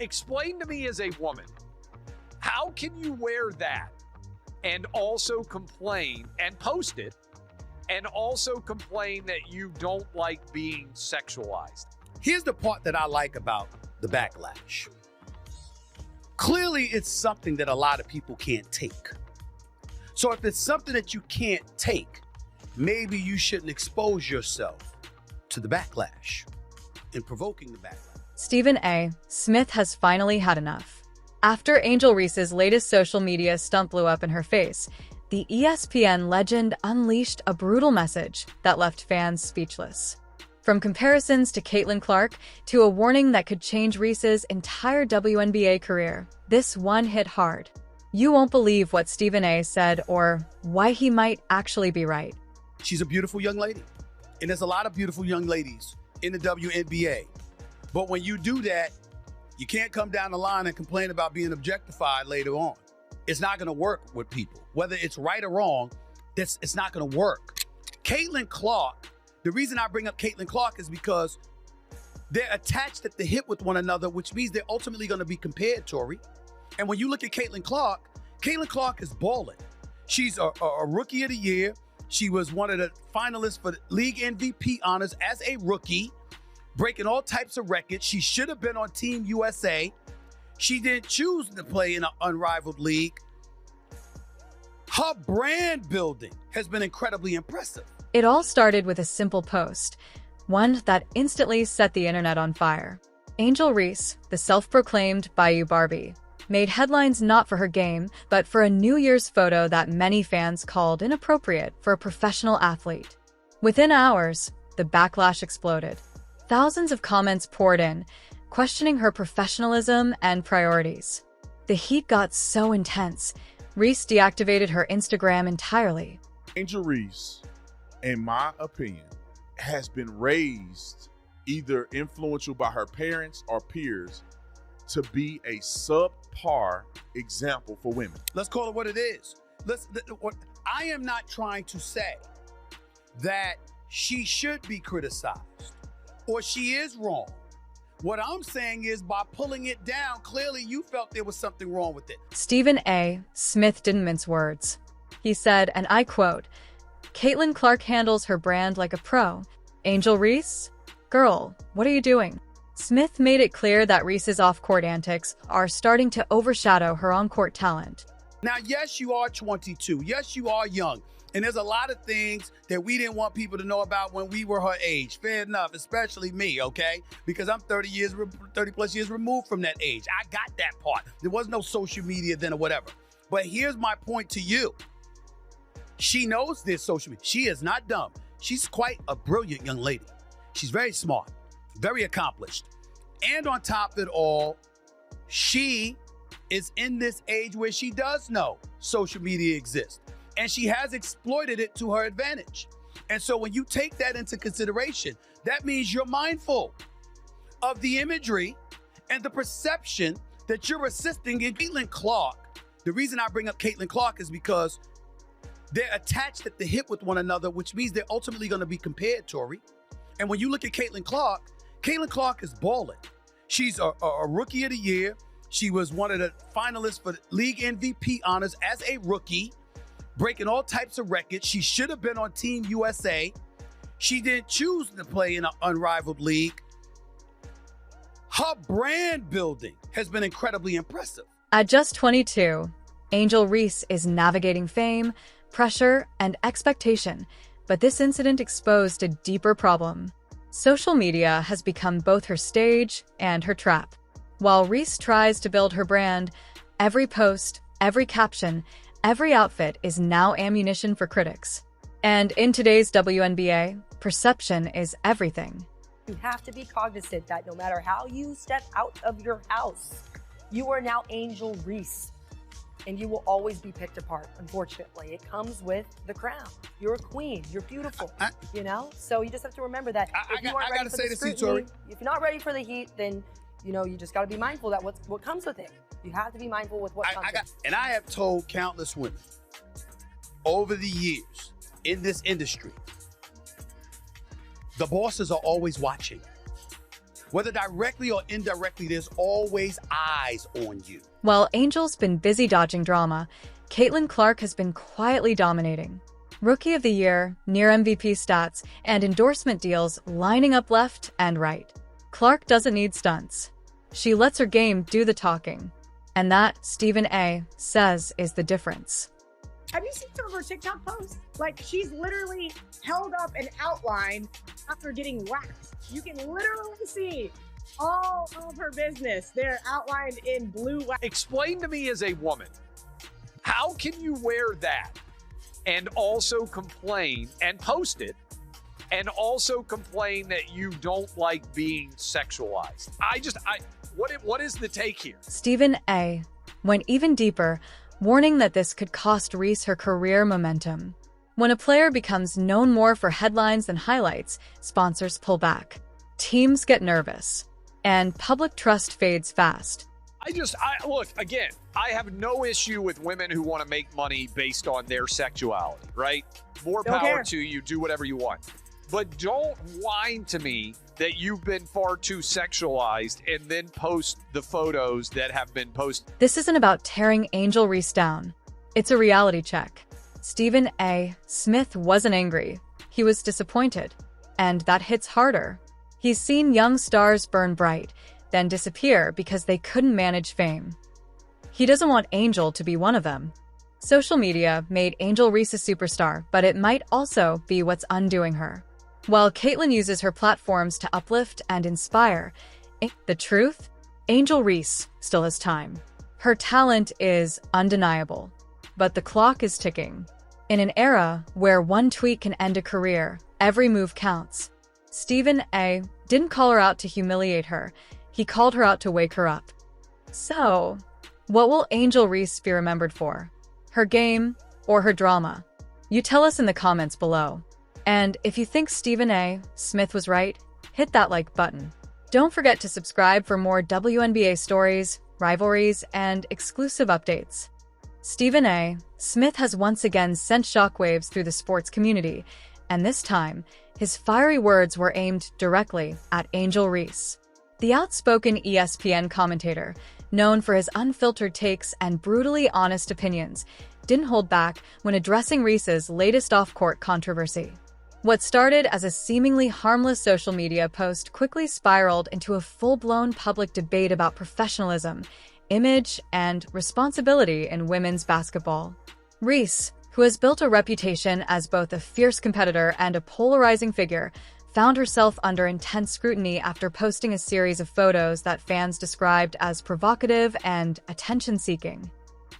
Explain to me as a woman, how can you wear that and also complain and post it and also complain that you don't like being sexualized? Here's the part that I like about the backlash. Clearly, it's something that a lot of people can't take. So if it's something that you can't take, maybe you shouldn't expose yourself to the backlash and provoking the backlash. Stephen A. Smith has finally had enough. After Angel Reese's latest social media stunt blew up in her face, the ESPN legend unleashed a brutal message that left fans speechless. From comparisons to Caitlin Clark to a warning that could change Reese's entire WNBA career, this one hit hard. You won't believe what Stephen A. said or why he might actually be right. She's a beautiful young lady, and there's a lot of beautiful young ladies in the WNBA. But when you do that, you can't come down the line and complain about being objectified later on. It's not going to work with people. Whether it's right or wrong, it's not going to work. Caitlin Clark, the reason I bring up Caitlin Clark is because they're attached at the hip with one another, which means they're ultimately going to be compared, Tori. And when you look at Caitlin Clark is balling. She's a rookie of the year. She was one of the finalists for the league MVP honors as a rookie, breaking all types of records. She should have been on Team USA. She didn't choose to play in an unrivaled league. Her brand building has been incredibly impressive. It all started with a simple post, one that instantly set the internet on fire. Angel Reese, the self-proclaimed Bayou Barbie, made headlines not for her game, but for a New Year's photo that many fans called inappropriate for a professional athlete. Within hours, the backlash exploded. Thousands of comments poured in, questioning her professionalism and priorities. The heat got so intense, Reese deactivated her Instagram entirely. Angel Reese, in my opinion, has been raised either influential by her parents or peers to be a subpar example for women. Let's call it what it is. I am not trying to say that she should be criticized or she is wrong. What I'm saying is by pulling it down, clearly you felt there was something wrong with it. Stephen A. Smith didn't mince words. He said, and I quote, "Caitlin Clark handles her brand like a pro. Angel Reese? Girl, what are you doing?" Smith made it clear that Reese's off-court antics are starting to overshadow her on-court talent. Now, yes, you are 22. Yes, you are young. And there's a lot of things that we didn't want people to know about when we were her age. Fair enough, especially me, okay? Because I'm 30 plus years removed from that age. I got that part. There was no social media then or whatever. But here's my point to you. She knows there's social media. She is not dumb. She's quite a brilliant young lady. She's very smart, very accomplished. And on top of it all, she is in this age where she does know social media exists. And she has exploited it to her advantage. And so when you take that into consideration, that means you're mindful of the imagery and the perception that you're assisting in. Caitlin Clark, the reason I bring up Caitlin Clark is because they're attached at the hip with one another, which means they're ultimately going to be compared, Tori. And when you look at Caitlin Clark is balling. She's a rookie of the year. She was one of the finalists for the league MVP honors as a rookie, breaking all types of records. She should have been on Team USA. She didn't choose to play in an unrivaled league. Her brand building has been incredibly impressive. At just 22, Angel Reese is navigating fame, pressure, and expectation, but this incident exposed a deeper problem. Social media has become both her stage and her trap. While Reese tries to build her brand, every post, every caption, every outfit is now ammunition for critics. And in today's WNBA, perception is everything. You have to be cognizant that no matter how you step out of your house, you are now Angel Reese. And you will always be picked apart, unfortunately. It comes with the crown. You're a queen. You're beautiful, you know? So you just have to remember that if you aren't ready for the scrutiny, if you're not ready for the heat, then, you know, you just got to be mindful that what comes with it. You have to be mindful with what comes with it. And I have told countless women over the years in this industry, the bosses are always watching. Whether directly or indirectly, there's always eyes on you. While Angel's been busy dodging drama, Caitlin Clark has been quietly dominating. Rookie of the Year, near MVP stats, and endorsement deals lining up left and right. Clark doesn't need stunts. She lets her game do the talking. And that, Stephen A. says, is the difference. Have you seen some of her TikTok posts? Like, she's literally held up an outline after getting waxed. You can literally see all of her business there outlined in blue wax. Explain to me as a woman, how can you wear that and also complain and post it and also complain that you don't like being sexualized? What is the take here? Stephen A. went even deeper, warning that this could cost Reese her career momentum. When a player becomes known more for headlines than highlights, sponsors pull back, teams get nervous, and public trust fades fast. Look, again, I have no issue with women who want to make money based on their sexuality, right? More power to you, do whatever you want. But don't whine to me that you've been far too sexualized and then post the photos that have been posted. This isn't about tearing Angel Reese down. It's a reality check. Stephen A. Smith wasn't angry. He was disappointed. And that hits harder. He's seen young stars burn bright, then disappear because they couldn't manage fame. He doesn't want Angel to be one of them. Social media made Angel Reese a superstar, but it might also be what's undoing her. While Caitlin uses her platforms to uplift and inspire, the truth? Angel Reese still has time. Her talent is undeniable, but the clock is ticking. In an era where one tweet can end a career, every move counts. Stephen A. didn't call her out to humiliate her. He called her out to wake her up. So, what will Angel Reese be remembered for? Her game or her drama? You tell us in the comments below. And if you think Stephen A. Smith was right, hit that like button. Don't forget to subscribe for more WNBA stories, rivalries, and exclusive updates. Stephen A. Smith has once again sent shockwaves through the sports community, and this time, his fiery words were aimed directly at Angel Reese. The outspoken ESPN commentator, known for his unfiltered takes and brutally honest opinions, didn't hold back when addressing Reese's latest off-court controversy. What started as a seemingly harmless social media post quickly spiraled into a full-blown public debate about professionalism, image, and responsibility in women's basketball. Reese, who has built a reputation as both a fierce competitor and a polarizing figure, found herself under intense scrutiny after posting a series of photos that fans described as provocative and attention-seeking.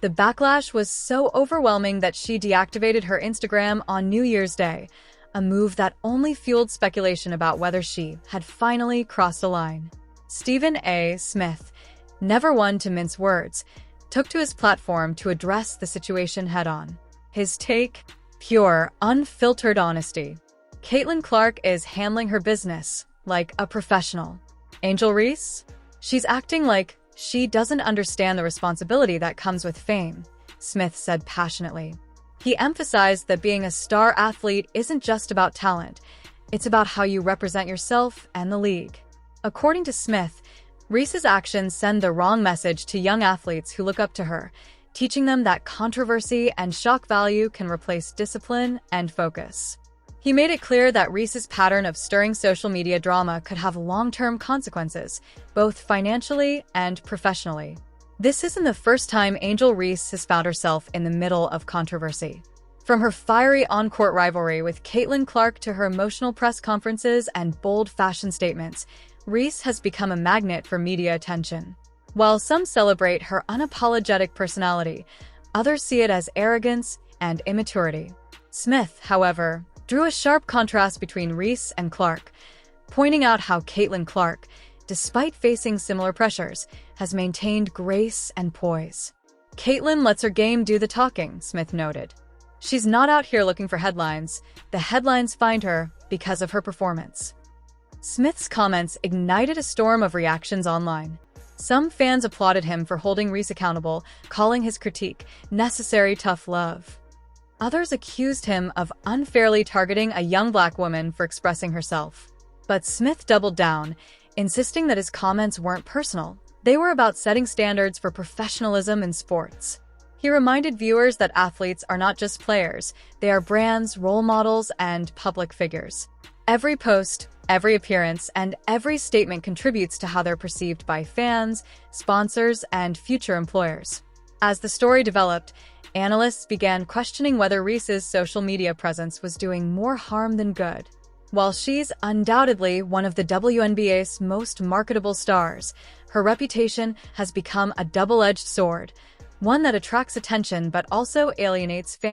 The backlash was so overwhelming that she deactivated her Instagram on New Year's Day, a move that only fueled speculation about whether she had finally crossed a line. Stephen A. Smith, never one to mince words, took to his platform to address the situation head-on. His take? Pure, unfiltered honesty. Caitlin Clark is handling her business like a professional. Angel Reese? She's acting like she doesn't understand the responsibility that comes with fame, Smith said passionately. He emphasized that being a star athlete isn't just about talent, it's about how you represent yourself and the league. According to Smith, Reese's actions send the wrong message to young athletes who look up to her, teaching them that controversy and shock value can replace discipline and focus. He made it clear that Reese's pattern of stirring social media drama could have long-term consequences, both financially and professionally. This isn't the first time Angel Reese has found herself in the middle of controversy. From her fiery on-court rivalry with Caitlin Clark to her emotional press conferences and bold fashion statements, Reese has become a magnet for media attention. While some celebrate her unapologetic personality, others see it as arrogance and immaturity. Smith, however, drew a sharp contrast between Reese and Clark, pointing out how Caitlin Clark, despite facing similar pressures, has maintained grace and poise. Caitlin lets her game do the talking, Smith noted. She's not out here looking for headlines. The headlines find her because of her performance. Smith's comments ignited a storm of reactions online. Some fans applauded him for holding Reese accountable, calling his critique necessary tough love. Others accused him of unfairly targeting a young black woman for expressing herself. But Smith doubled down, insisting that his comments weren't personal. They were about setting standards for professionalism in sports. He reminded viewers that athletes are not just players, they are brands, role models, and public figures. Every post, every appearance, and every statement contributes to how they're perceived by fans, sponsors, and future employers. As the story developed, analysts began questioning whether Reese's social media presence was doing more harm than good. While she's undoubtedly one of the WNBA's most marketable stars, her reputation has become a double-edged sword, one that attracts attention but also alienates fans.